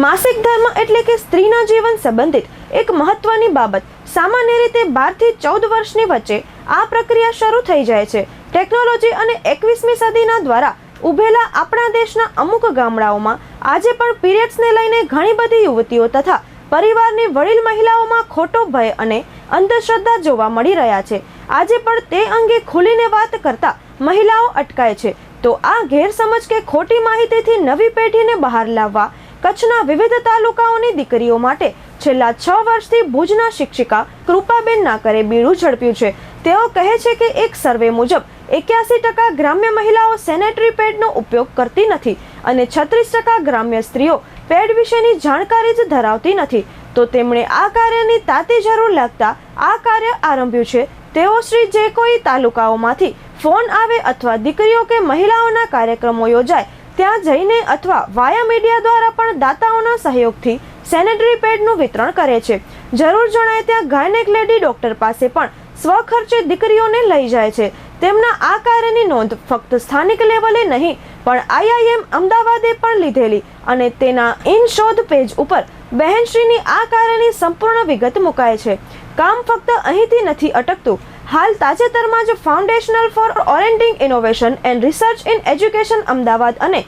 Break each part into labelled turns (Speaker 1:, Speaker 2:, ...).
Speaker 1: માસિક ધર્મ એટલે કે સ્ત્રીના જીવન સંબંધિત એક મહત્વની બાબત. સામાન્ય રીતે 12 થી 14 વર્ષની વચ્ચે આ પ્રક્રિયા શરૂ થઈ જાય છે. ટેકનોલોજી અને 21મી સદીના દ્વારા ઉભેલા આપણા દેશના અમુક ગામડાઓમાં આજે પણ પીરિયડ્સને લઈને ઘણી બધી યુવતીઓ તથા પરિવારની વડીલ મહિલાઓમાં ખોટો ભય અને અંધશ્રદ્ધા જોવા મળી રહ્યા છે. આજે પણ તે અંગે ખુલીને વાત કરતા મહિલાઓ અટકાય છે. તો આ ગેરસમજ કે ખોટી માહિતીથી નવી પેઢીને બહાર લાવવા કચ્છના વિવિધ તાલુકાઓની દીકરીઓ માટે છેલ્લા 6 વર્ષથી ભુજના શિક્ષિકા કૃપાબેન નાકરે બીડું ઝડપ્યું છે. તેઓ કહે છે કે એક સર્વે મુજબ 81% ગ્રામ્ય મહિલાઓ સેનેટરી પેડનો ઉપયોગ કરતી નથી અને 36% ગ્રામ્ય સ્ત્રીઓ પેડ વિશેની જાણકારી જ ધરાવતી નથી. તો તેમણે આ કાર્યની તાતી જરૂર લાગતા આ કાર્ય આરંભ્યું છે. તેઓ શ્રી જે કોઈ તાલુકાઓમાંથી ફોન આવે અથવા દીકરીઓ કે મહિલાઓના કાર્યક્રમો યોજાય ત્યાં જઈને અથવા વાયા મીડિયા દ્વારા પણ દાતાઓના સહયોગથી સેનેટરી પેડનું વિતરણ કરે છે. જરૂર જણાય ત્યાં ગાયનેક લેડી ડોક્ટર પાસે પણ સ્વખર્ચે દીકરીઓને લઈ જાય છે. તેમના આ કાર્યની નોંધ ફક્ત સ્થાનિક લેવલે નહીં પણ IIM અમદાવાદે પણ લીધેલી અને તેના ઇન શોધ પેજ ઉપર બહેનશ્રીની આ કાર્યની સંપૂર્ણ વિગત મુકાય છે. કામ ફક્ત અહીંથી નથી અટકતું. હાલ તાજેતરમાં જ foundational for orienting innovation and research in education Ahmedabad અને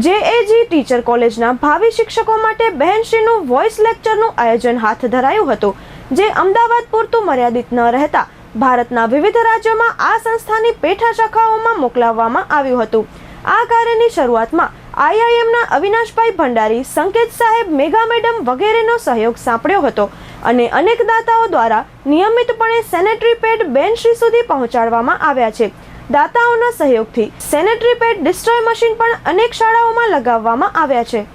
Speaker 1: JAG ટીચર કોલેજના ભાવિ શિક્ષકો માટે બહેનશ્રીનું વોઇસ લેક્ચરનું આયોજન હાથ ધરાયું હતું, જે અમદાવાદ પૂરતું મર્યાદિત ન રહેતા ભારતના વિવિધ રાજ્યોમાં આ સંસ્થાની પેઠા શાખાઓમાં મોકલાવવામાં આવ્યું હતું. આ કાર્યની શરૂઆતમાં IIMના અવિનાશભાઈ ભંડારી, સંકેત સાહેબ, મેઘા મેડમ વગેરેનો સહયોગ સાંપડ્યો હતો અને અનેક દાતાઓ દ્વારા નિયમિતપણે સેનેટરી પેડ બહેનશ્રી સુધી પહોંચાડવામાં આવ્યા છે. દાતાઓના સહયોગથી સેનેટરી પેડ ડિસ્ટ્રોય મશીન પણ અનેક શાળાઓમાં લગાવવામાં આવ્યા છે.